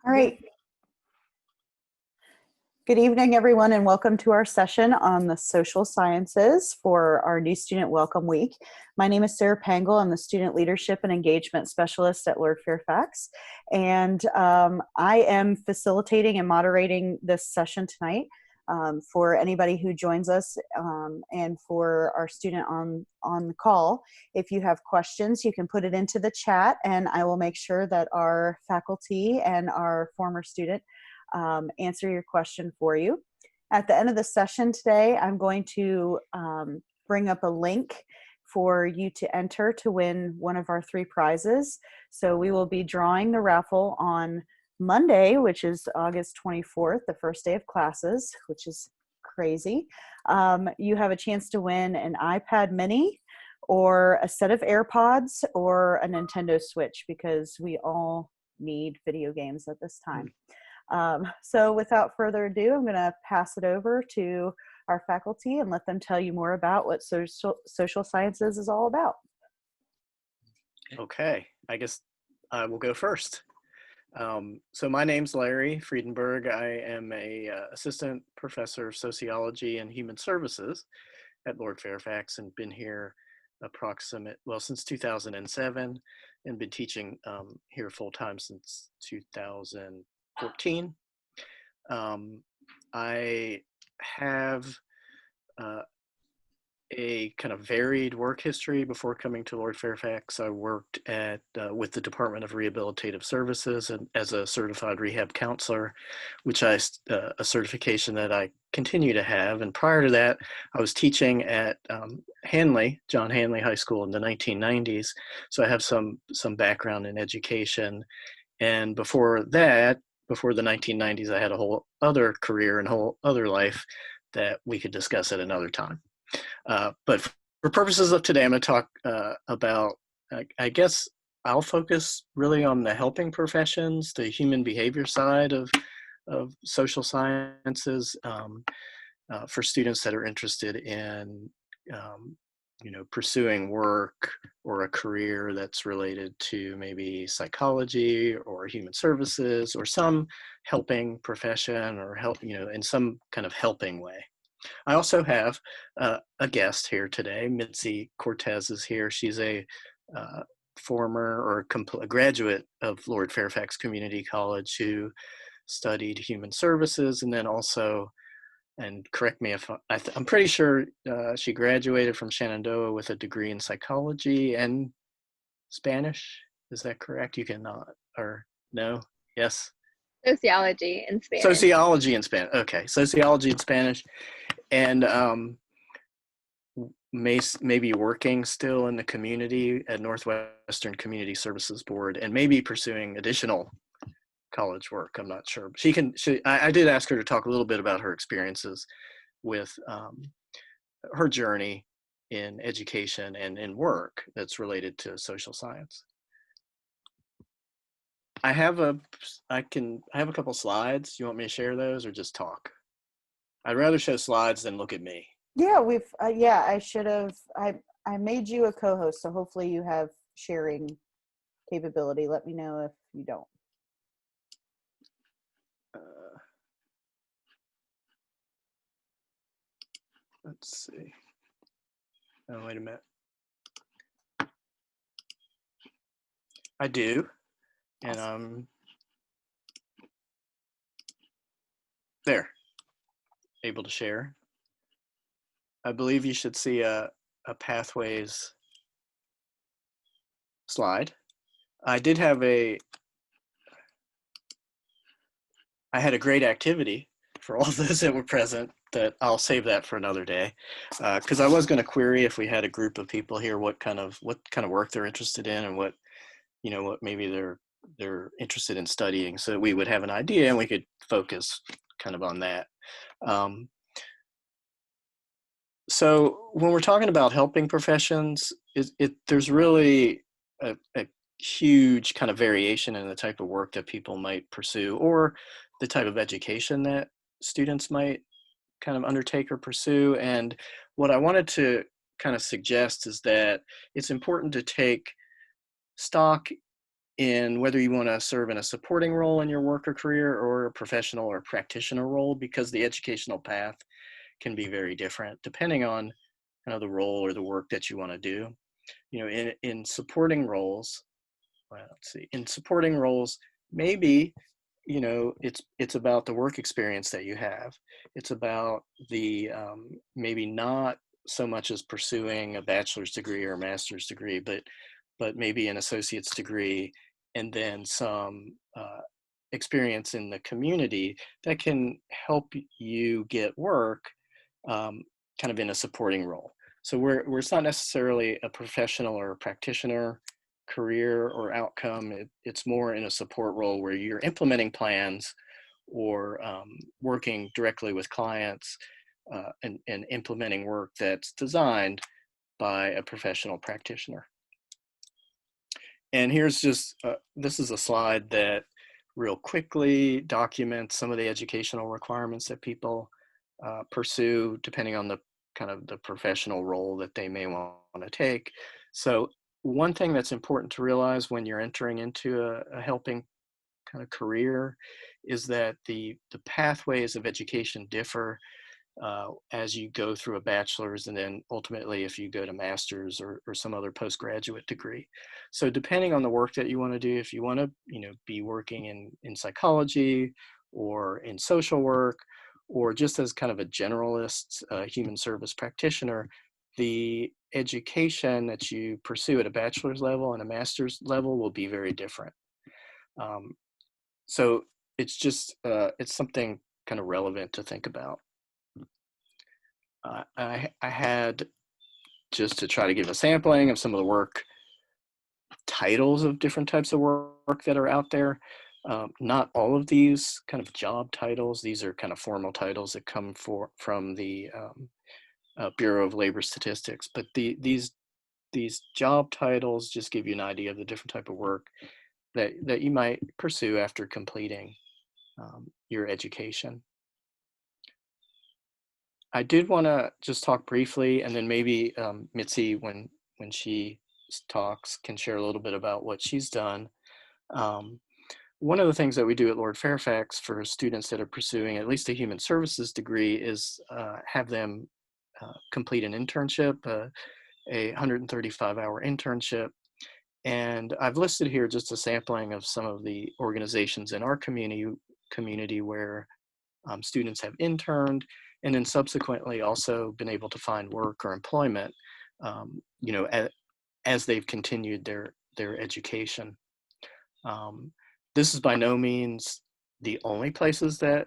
All right. Good evening, everyone, and welcome to our session on the social sciences for our new student welcome week. My name is Sarah Pangle. I'm the Student Leadership and Engagement Specialist at Lord Fairfax, and I am facilitating and moderating this session tonight for anybody who joins us and for our student on the call. If you have questions, you can put it into the chat, and I will make sure that our faculty and our former student answer your question for you. At the end of the session today, I'm going to bring up a link for you to enter to win one of our 3 prizes. So we will be drawing the raffle on Monday, which is August 24th, the first day of classes, which is crazy. You have a chance to win an iPad mini or a set of AirPods or a Nintendo Switch, because we all need video games at this time. So without further ado, I'm going to pass it over to our faculty and let them tell you more about what social sciences is all about. Okay, I guess I will go first. So my name's Larry Friedenberg. I am a assistant professor of sociology and human services at Lord Fairfax, and been here since 2007, and been teaching here full-time since 2014. I have a kind of varied work history. Before coming to Lord Fairfax, I worked with the Department of Rehabilitative Services and as a certified rehab counselor, which a certification that I continue to have. And prior to that, I was teaching at John Hanley High School in the 1990s. So I have some background in education. And before that, before the 1990s, I had a whole other career and whole other life that we could discuss at another time. But for purposes of today, I'm going to talk about, I guess I'll focus really on the helping professions, the human behavior side of social sciences for students that are interested in, pursuing work or a career that's related to maybe psychology or human services or some helping profession or in some kind of helping way. I also have a guest here today. Mitzi Cortez is here. She's a former or a graduate of Lord Fairfax Community College who studied human services, and then also, and correct me if I'm pretty sure she graduated from Shenandoah with a degree in psychology and Spanish. Is that correct? You cannot, or no? Yes? Sociology and Spanish. Sociology and Spanish. Okay, sociology and Spanish. And maybe working still in the community at Northwestern Community Services Board, and maybe pursuing additional college work. I'm not sure. I did ask her to talk a little bit about her experiences with her journey in education and in work that's related to social science. I have a couple slides. You want me to share those or just talk? I'd rather show slides than look at me. Yeah, I should have, I made you a co-host, so hopefully you have sharing capability. Let me know if you don't. Let's see. Oh, wait a minute. I do, and I'm there, able to share. I believe you should see a pathways slide. I had a great activity for all those that were present that I'll save that for another day, because I was going to query if we had a group of people here what kind of work they're interested in and what maybe they're interested in studying, so that we would have an idea and we could focus kind of on that. So when we're talking about helping professions, there's really a huge kind of variation in the type of work that people might pursue, or the type of education that students might kind of undertake or pursue. And what I wanted to kind of suggest is that it's important to take stock in whether you want to serve in a supporting role in your work or career or a professional or practitioner role, because the educational path can be very different depending on kind of the role or the work that you want to do. You know, in supporting roles, well, let's see, in supporting roles, maybe, you know, it's about the work experience that you have. It's about the maybe not so much as pursuing a bachelor's degree or a master's degree, but maybe an associate's degree, and then some experience in the community that can help you get work kind of in a supporting role. So where it's not necessarily a professional or a practitioner career or outcome, it's more in a support role where you're implementing plans or working directly with clients and implementing work that's designed by a professional practitioner. And here's just, this is a slide that real quickly documents some of the educational requirements that people pursue depending on the kind of the professional role that they may want to take. So one thing that's important to realize when you're entering into a helping kind of career is that the pathways of education differ as you go through a bachelor's, and then ultimately if you go to master's or some other postgraduate degree. So depending on the work that you want to do, if you want to, you know, be working in psychology or in social work, or just as kind of a generalist human service practitioner, the education that you pursue at a bachelor's level and a master's level will be very different. So it's just, it's something kind of relevant to think about. I had, just to try to give a sampling of some of the work titles of different types of work that are out there. Not all of these kind of job titles, these are kind of formal titles that come from the Bureau of Labor Statistics, but these job titles just give you an idea of the different type of work that you might pursue after completing your education. I did want to just talk briefly, and then maybe Mitzi, when she talks, can share a little bit about what she's done. One of the things that we do at Lord Fairfax for students that are pursuing at least a human services degree is have them complete an internship, a 135-hour internship. And I've listed here just a sampling of some of the organizations in our community where students have interned and then subsequently also been able to find work or employment, you know, as they've continued their education. This is by no means the only places that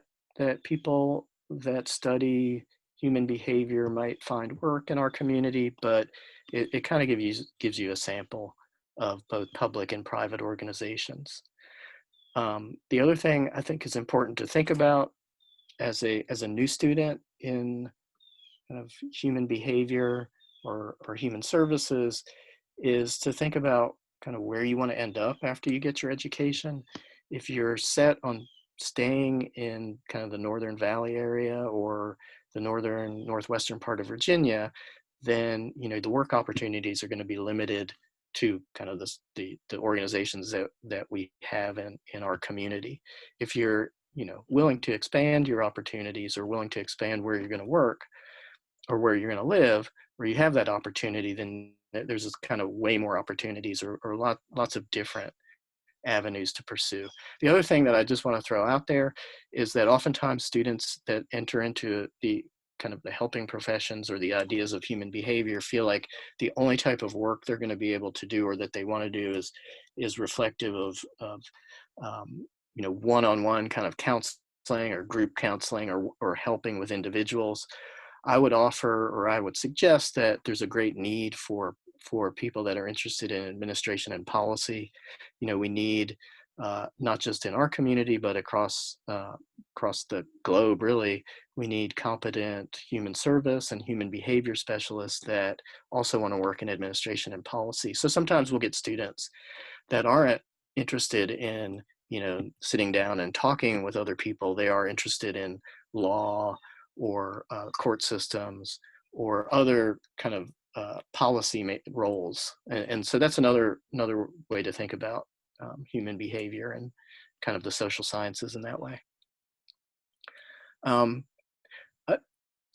people that study human behavior might find work in our community, but it kind of gives you a sample of both public and private organizations. The other thing I think is important to think about as a new student in kind of human behavior or human services is to think about kind of where you want to end up after you get your education. If you're set on staying in kind of the Northern Valley area or the northwestern part of Virginia, then, you know, the work opportunities are going to be limited to kind of the organizations that we have in our community. If you're, you know, willing to expand your opportunities or willing to expand where you're going to work or where you're going to live, where you have that opportunity, then there's this kind of way more opportunities or lots of different avenues to pursue. The other thing that I just want to throw out there is that oftentimes students that enter into the kind of the helping professions or the ideas of human behavior feel like the only type of work they're going to be able to do or that they want to do is reflective of you know, one-on-one kind of counseling or group counseling or helping with individuals. I would offer, or I would suggest, that there's a great need for people that are interested in administration and policy. You know, we need not just in our community, but across the globe, really, we need competent human service and human behavior specialists that also want to work in administration and policy. So sometimes we'll get students that aren't interested in, you know, sitting down and talking with other people. They are interested in law or court systems or other kind of policy roles, and so that's another way to think about human behavior and kind of the social sciences in that way. Um,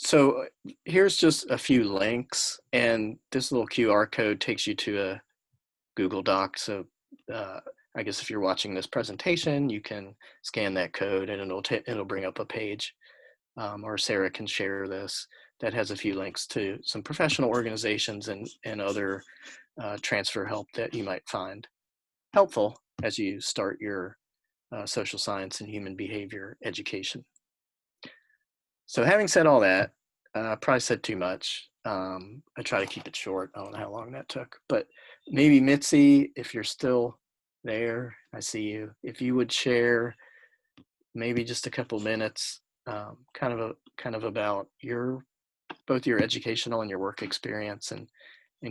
so here's just a few links, and this little QR code takes you to a Google Doc. So I guess if you're watching this presentation, you can scan that code and it'll bring up a page, or Sarah can share this, that has a few links to some professional organizations and other transfer help that you might find helpful as you start your social science and human behavior education. So having said all that, I probably said too much. I try to keep it short. I don't know how long that took, but maybe Mitzi, if you're still there, I see you. If you would share maybe just a couple minutes, kind of about both your educational and your work experience, and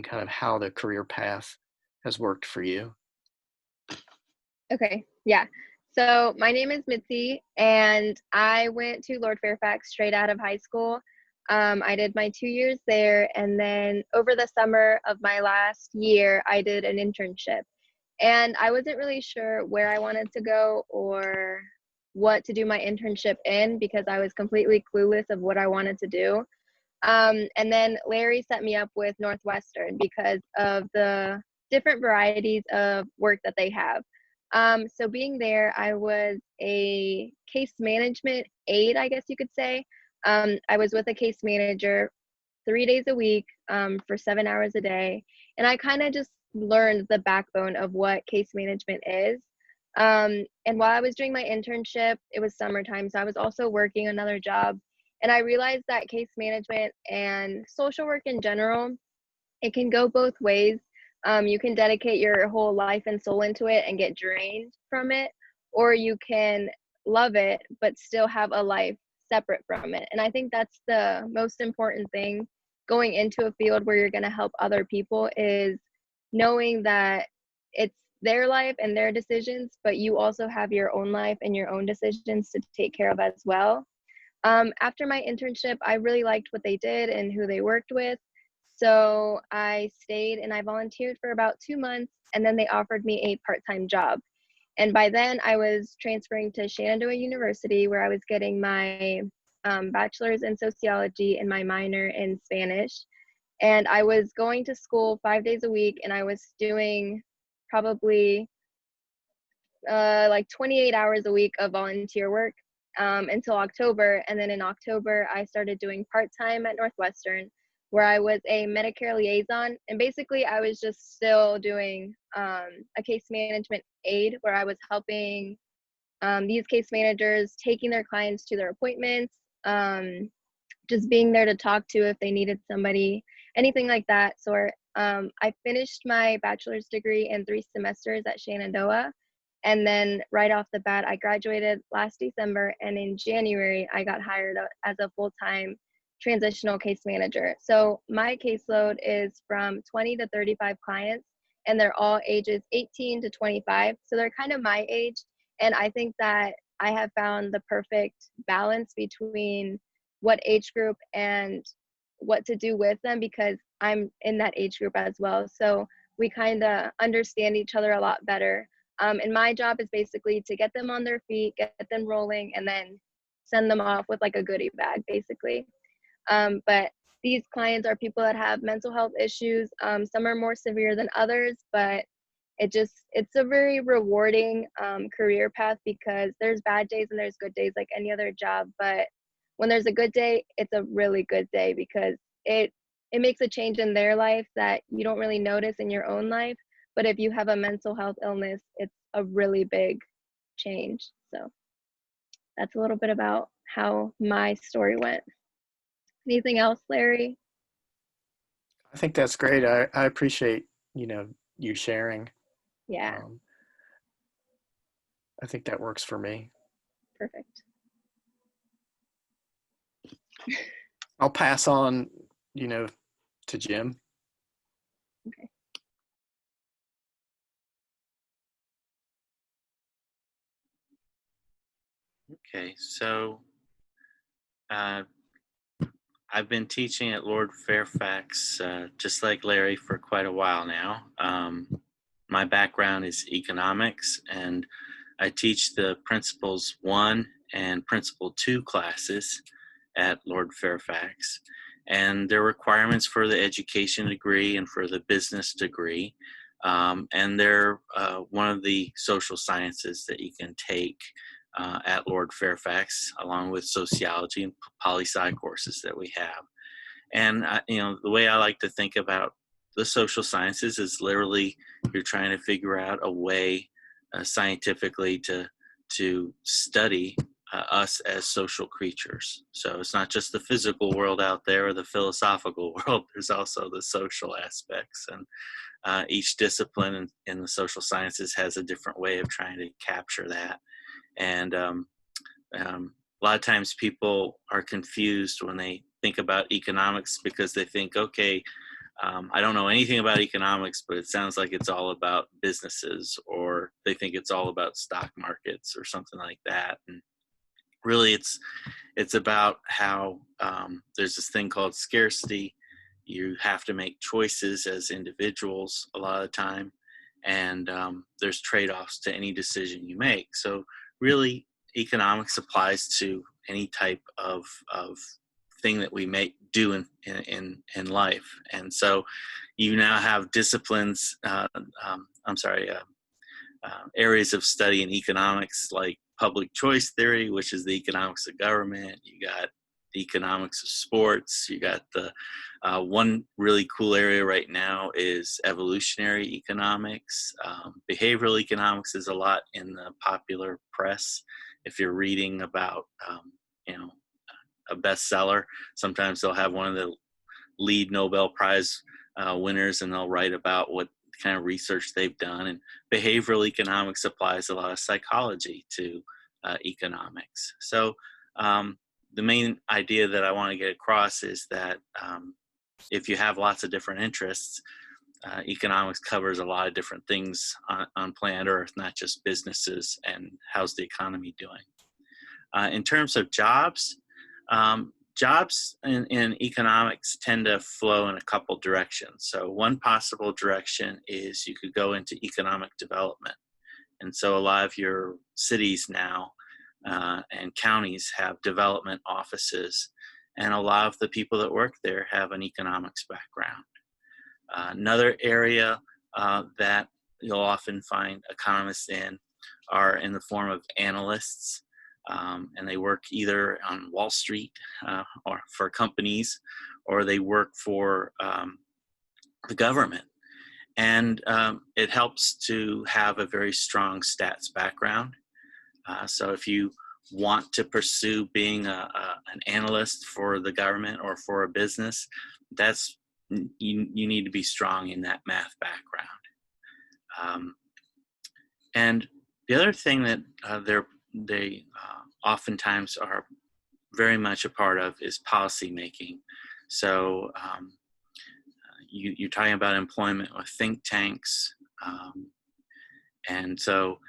kind of how the career path has worked for you. Okay, yeah. So my name is Mitzi, and I went to Lord Fairfax straight out of high school. I did my 2 years there, and then over the summer of my last year, I did an internship. And I wasn't really sure where I wanted to go or what to do my internship in because I was completely clueless of what I wanted to do. And then Larry set me up with Northwestern because of the different varieties of work that they have. So being there, I was a case management aide, I guess you could say. I was with a case manager 3 days a week for 7 hours a day. And I kind of just learned the backbone of what case management is. And while I was doing my internship, it was summertime, so I was also working another job. And I realized that case management and social work in general, it can go both ways. You can dedicate your whole life and soul into it and get drained from it, or you can love it but still have a life separate from it. And I think that's the most important thing going into a field where you're going to help other people is knowing that it's their life and their decisions, but you also have your own life and your own decisions to take care of as well. After my internship, I really liked what they did and who they worked with. So I stayed and I volunteered for about 2 months, and then they offered me a part-time job. And by then I was transferring to Shenandoah University, where I was getting my bachelor's in sociology and my minor in Spanish. And I was going to school 5 days a week, and I was doing probably like 28 hours a week of volunteer work until October. And then in October, I started doing part-time at Northwestern, where I was a Medicare liaison. And basically, I was just still doing a case management aide, where I was helping these case managers, taking their clients to their appointments, just being there to talk to if they needed somebody, anything like that. So I finished my bachelor's degree in 3 semesters at Shenandoah. And then right off the bat, I graduated last December, and in January, I got hired as a full-time transitional case manager. So my caseload is from 20 to 35 clients, and they're all ages 18 to 25. So they're kind of my age. And I think that I have found the perfect balance between what age group and what to do with them, because I'm in that age group as well. So we kind of understand each other a lot better. And my job is basically to get them on their feet, get them rolling, and then send them off with like a goodie bag, basically. But these clients are people that have mental health issues. Some are more severe than others, but it's a very rewarding career path, because there's bad days and there's good days like any other job. But when there's a good day, it's a really good day, because it makes a change in their life that you don't really notice in your own life. But if you have a mental health illness, it's a really big change. So that's a little bit about how my story went. Anything else, Larry? I think that's great. I appreciate, you sharing. Yeah, I think that works for me. perfect. I'll pass on, to Jim. Okay. Okay, so I've been teaching at Lord Fairfax, just like Larry, for quite a while now. my background is economics, and I teach the Principles 1 and Principle 2 classes at Lord Fairfax. And there are requirements for the education degree and for the business degree. And they're one of the social sciences that you can take at Lord Fairfax, along with sociology and poli-sci courses that we have. And the way I like to think about the social sciences is literally you're trying to figure out a way scientifically to study us as social creatures. So it's not just the physical world out there or the philosophical world. There's also the social aspects, and each discipline in the social sciences has a different way of trying to capture that. And a lot of times people are confused when they think about economics because they think, okay, I don't know anything about economics, but it sounds like it's all about businesses, or they think it's all about stock markets or something like that. And really, it's about how there's this thing called scarcity. You have to make choices as individuals a lot of the time, and there's trade-offs to any decision you make. So really, economics applies to any type of thing that we do in life. And so you now have disciplines, areas of study in economics like public choice theory, which is the economics of government. You got the economics of sports. You got the one really cool area right now is evolutionary economics. Behavioral economics is a lot in the popular press. If you're reading about, a bestseller, sometimes they'll have one of the lead Nobel Prize winners, and they'll write about what kind of research they've done. And behavioral economics applies a lot of psychology to economics. So the main idea that I want to get across is that if you have lots of different interests, economics covers a lot of different things on planet Earth, not just businesses and how's the economy doing. In terms of jobs, jobs in economics tend to flow in a couple directions. So one possible direction is you could go into economic development. And so a lot of your cities now and counties have development offices, and a lot of the people that work there have an economics background. Another area that you'll often find economists in are in the form of analysts. And they work either on Wall Street or for companies, or they work for the government. And it helps to have a very strong stats background. So if you want to pursue being an analyst for the government or for a business, you need to be strong in that math background. And the other thing that they oftentimes are very much a part of is policy making. So you're talking about employment with think tanks, and so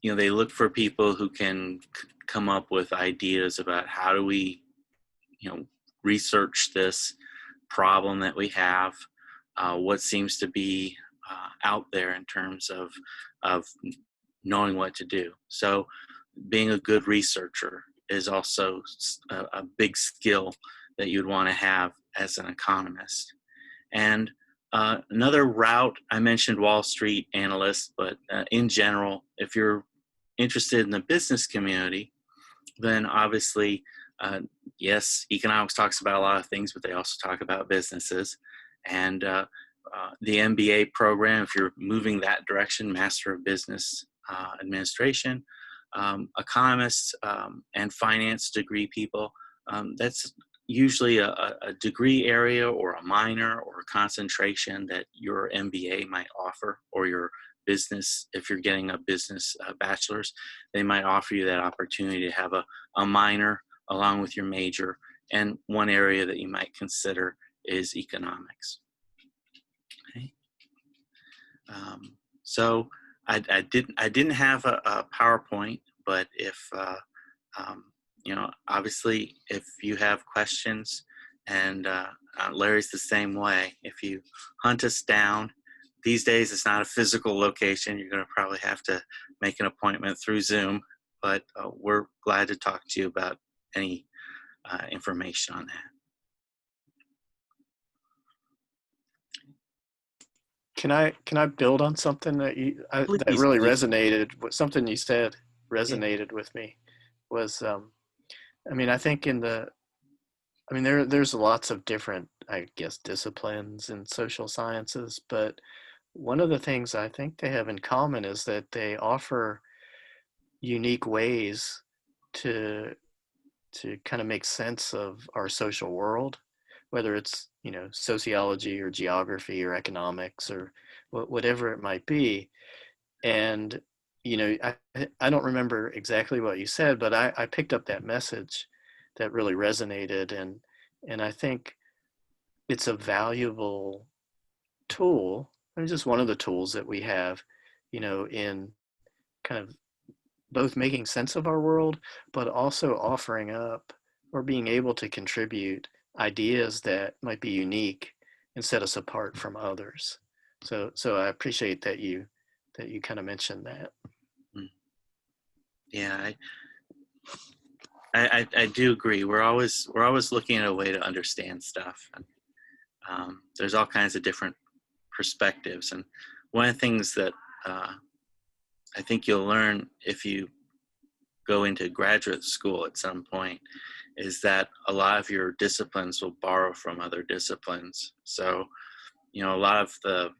they look for people who can come up with ideas about how do we research this problem that we have, what seems to be out there in terms of knowing what to do. So being a good researcher is also a big skill that you'd want to have as an economist. And another route, I mentioned Wall Street analysts, but in general, if you're interested in the business community, then obviously, yes, economics talks about a lot of things, but they also talk about businesses. And the MBA program, if you're moving that direction, Master of Business Administration, economists and finance degree people, that's usually a degree area or a minor or a concentration that your MBA might offer, or your business, if you're getting a business bachelor's, they might offer you that opportunity to have a minor along with your major. And one area that you might consider is economics. Okay. So I didn't have a PowerPoint, but if obviously if you have questions, And Larry's the same way. If you hunt us down, these days it's not a physical location. You're going to probably have to make an appointment through Zoom, but we're glad to talk to you about any information on that. Can I build on something that that really resonated with something you said resonated with me was I mean, I think there's lots of different, I guess, disciplines in social sciences, but one of the things I think they have in common is that they offer unique ways to kind of make sense of our social world, whether it's, sociology or geography or economics or whatever it might be. And, I don't remember exactly what you said, but I picked up that message that really resonated. And I think it's a valuable tool. I mean, just one of the tools that we have, in kind of both making sense of our world, but also offering up or being able to contribute ideas that might be unique and set us apart from others. So I appreciate that you kind of mentioned that. Yeah, I do agree. We're always looking at a way to understand stuff. And, there's all kinds of different perspectives, and one of the things that I think you'll learn if you go into graduate school at some point is that a lot of your disciplines will borrow from other disciplines. So, a lot of the,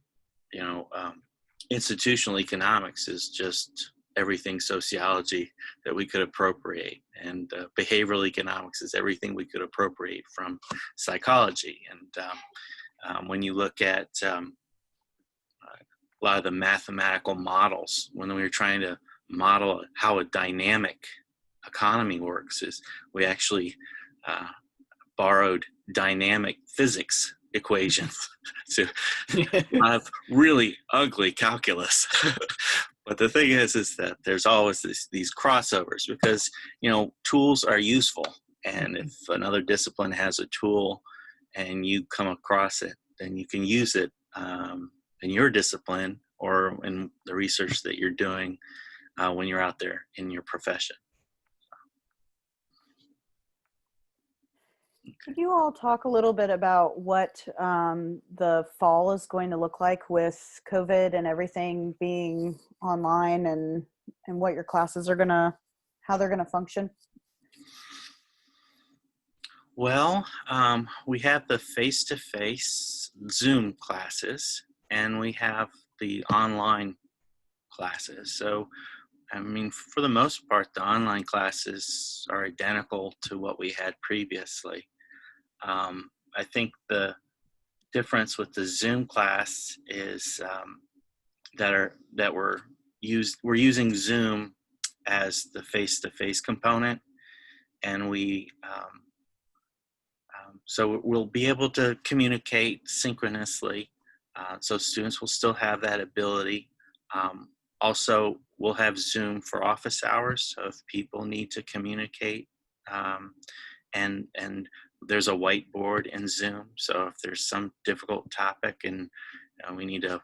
institutional economics is just everything sociology that we could appropriate, and behavioral economics is everything we could appropriate from psychology. And when you look at a lot of the mathematical models, when we were trying to model how a dynamic economy works, is we actually borrowed dynamic physics equations to have really ugly calculus. But the thing is that there's always these crossovers, because tools are useful, and if another discipline has a tool and you come across it, then you can use it in your discipline or in the research that you're doing when you're out there in your profession. Could you all talk a little bit about what the fall is going to look like with COVID and everything being online, and what your classes are how they're gonna function? Well, we have the face-to-face Zoom classes, and we have the online classes. So, I mean, for the most part, the online classes are identical to what we had previously. I think the difference with the Zoom class is that we're using Zoom as the face-to-face component, and so we'll be able to communicate synchronously. So students will still have that ability. Also, we'll have Zoom for office hours, so if people need to communicate, and there's a whiteboard in Zoom, so if there's some difficult topic and we need to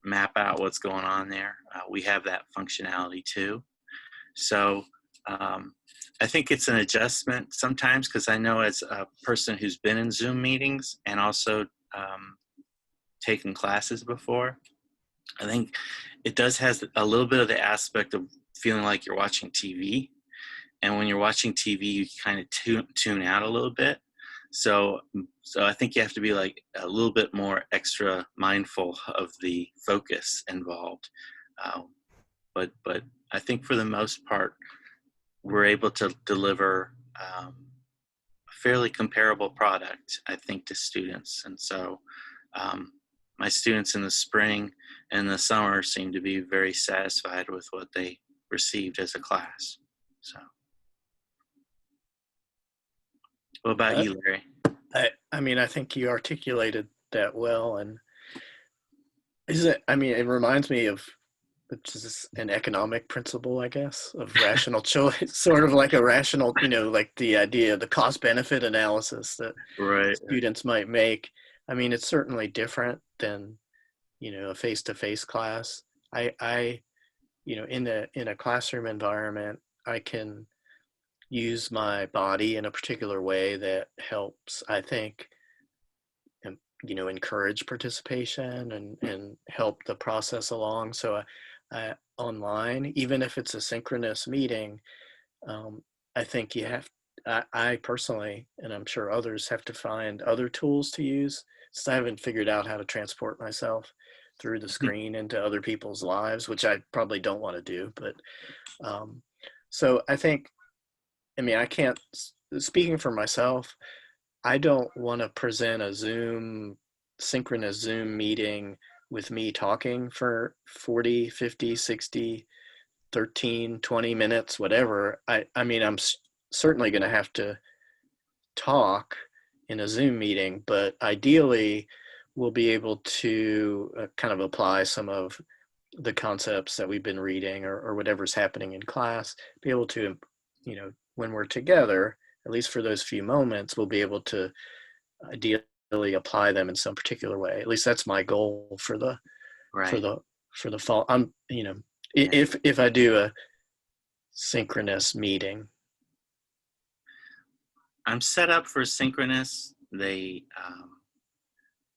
map out what's going on there, we have that functionality too. So I think it's an adjustment sometimes, because I know as a person who's been in Zoom meetings and also taken classes before, I think it does has a little bit of the aspect of feeling like you're watching TV. And when you're watching TV, you kind of tune out a little bit. So I think you have to be like a little bit more extra mindful of the focus involved. But I think for the most part, we're able to deliver a fairly comparable product, I think, to students. And so my students in the spring and the summer seem to be very satisfied with what they received as a class. So. What about you, Larry? I mean, I think you articulated that well, and it reminds me of which is an economic principle, I guess, of rational choice, sort of like a rational, like the idea of the cost benefit analysis that Right. students might make. I mean, it's certainly different than, a face-to-face class. I in a classroom environment, I can use my body in a particular way that helps, I think, encourage participation and help the process along. So online, even if it's a synchronous meeting, I think I personally, and I'm sure others, have to find other tools to use, since I haven't figured out how to transport myself through the screen into other people's lives, which I probably don't want to do. But so I think, I can't, speaking for myself, I don't want to present a synchronous Zoom meeting with me talking for 40, 50, 60, 13, 20 minutes, whatever. I'm certainly going to have to talk in a Zoom meeting, but ideally we'll be able to kind of apply some of the concepts that we've been reading or whatever's happening in class, be able to, when we're together, at least for those few moments, we'll be able to ideally apply them in some particular way. At least that's my goal for the fall. If I do a synchronous meeting. I'm set up for synchronous.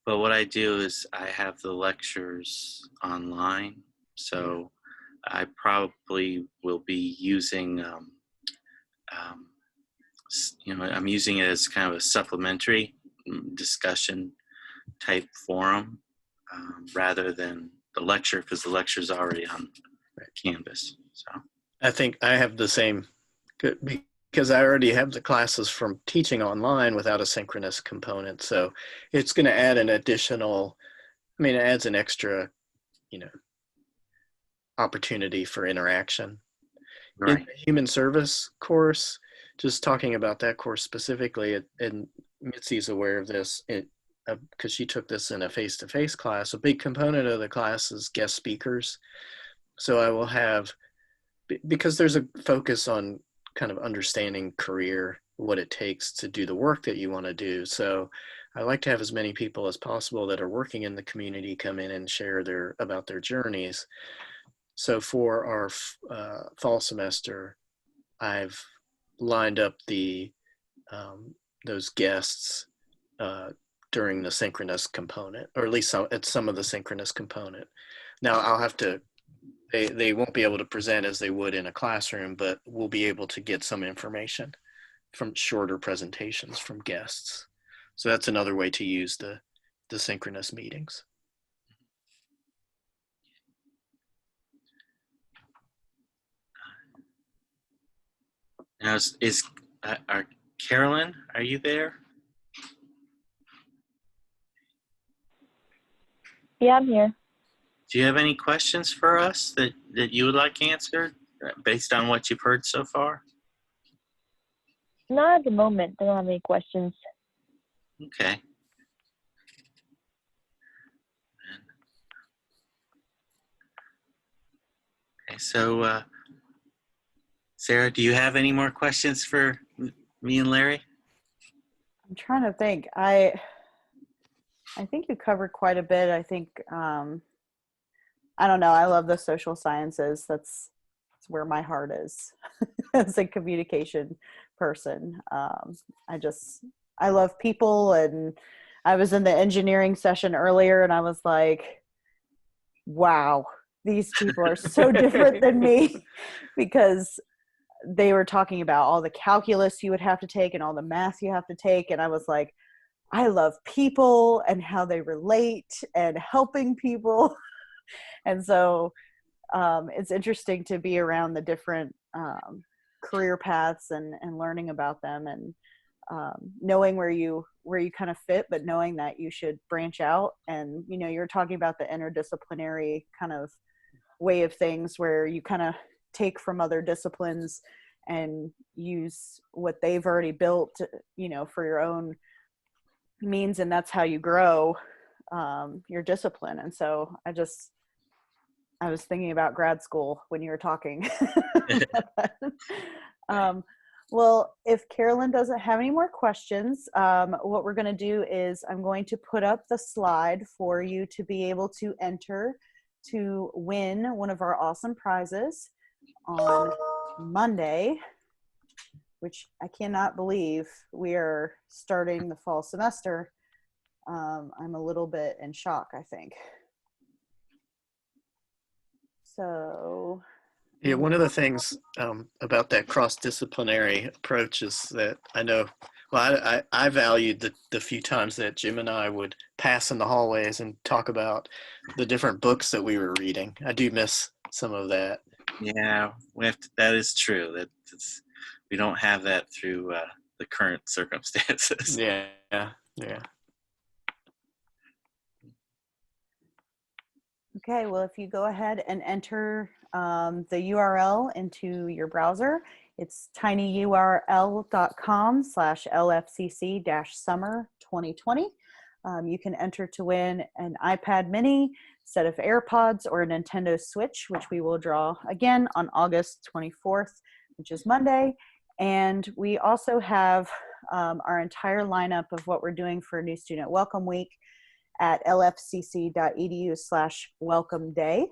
But what I do is I have the lectures online, so I probably will be using, I'm using it as kind of a supplementary discussion type forum rather than the lecture, because the lecture is already on Canvas. So I think I have the same, because I already have the classes from teaching online without a synchronous component. So it's going to add an additional, it adds an extra, opportunity for interaction. right. In the human service course, just talking about that course specifically, and Mitzi's aware of this, because she took this in a face-to-face class, a big component of the class is guest speakers. So I will have, because there's a focus on kind of understanding career, what it takes to do the work that you want to do. So I like to have as many people as possible that are working in the community come in and share about their journeys. So for our fall semester, I've lined up those guests during the synchronous component, or at least at some of the synchronous component. Now I'll have to, they won't be able to present as they would in a classroom, but we'll be able to get some information from shorter presentations from guests. So that's another way to use the synchronous meetings. Now, Carolyn, are you there? Yeah, I'm here. Do you have any questions for us that you would like answered based on what you've heard so far? Not at the moment. I don't have any questions. Okay. Okay, so Sarah, do you have any more questions for me and Larry? I'm trying to think. I think you covered quite a bit. I think, I don't know. I love the social sciences. That's where my heart is as a communication person. I love people, and I was in the engineering session earlier and I was like, wow, these people are so different than me, because they were talking about all the calculus you would have to take and all the math you have to take. And I was like, I love people and how they relate and helping people. And so it's interesting to be around the different career paths and learning about them, and knowing where you kind of fit, but knowing that you should branch out. And, you're talking about the interdisciplinary kind of way of things, where you kind of take from other disciplines and use what they've already built, for your own means. And that's how you grow your discipline. And so I was thinking about grad school when you were talking. Well, if Carolyn doesn't have any more questions, what we're going to do is I'm going to put up the slide for you to be able to enter to win one of our awesome prizes on Monday, which I cannot believe we are starting the fall semester. I'm a little bit in shock, I think. So, Yeah, one of the things about that cross-disciplinary approach is that I know, well, I valued the few times that Jim and I would pass in the hallways and talk about the different books that we were reading. I do miss some of that. Yeah, that is true. We don't have that through the current circumstances. Yeah. okay, well, if you go ahead and enter the URL into your browser, it's tinyurl.com/lfcc-summer 2020. You can enter to win an iPad mini, set of AirPods, or a Nintendo Switch, which we will draw again on August 24th, which is Monday. And we also have our entire lineup of what we're doing for New Student Welcome Week at lfcc.edu/welcome day.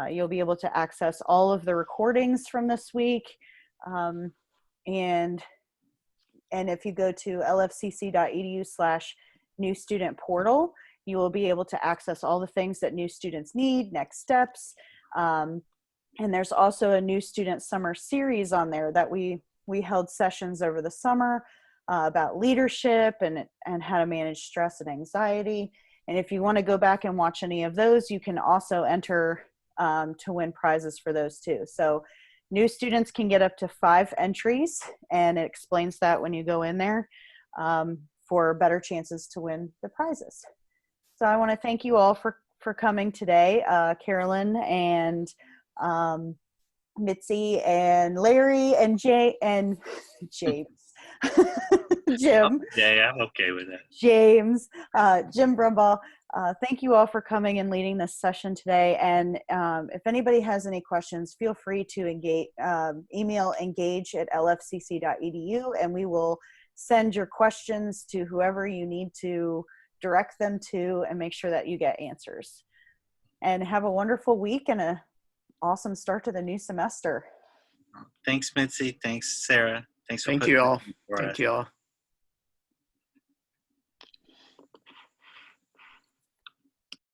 You'll be able to access all of the recordings from this week. And if you go to lfcc.edu/new student portal, you will be able to access all the things that new students need, next steps. And there's also a new student summer series on there that we held sessions over the summer about leadership and how to manage stress and anxiety. And if you want to go back and watch any of those, you can also enter to win prizes for those too. So new students can get up to 5 entries, and it explains that when you go in there for better chances to win the prizes. So I want to thank you all for coming today, Carolyn and Mitzi and Larry and James. Jim. Yeah, I'm okay with that. James, Jim Brumbaugh. Thank you all for coming and leading this session today. And if anybody has any questions, feel free to email engage@lfcc.edu, and we will send your questions to whoever you need to direct them to and make sure that you get answers. And have a wonderful week and an awesome start to the new semester. Thanks, Mitzi. Thanks, Sarah. Thanks for Thank you all. for us. Thank you all.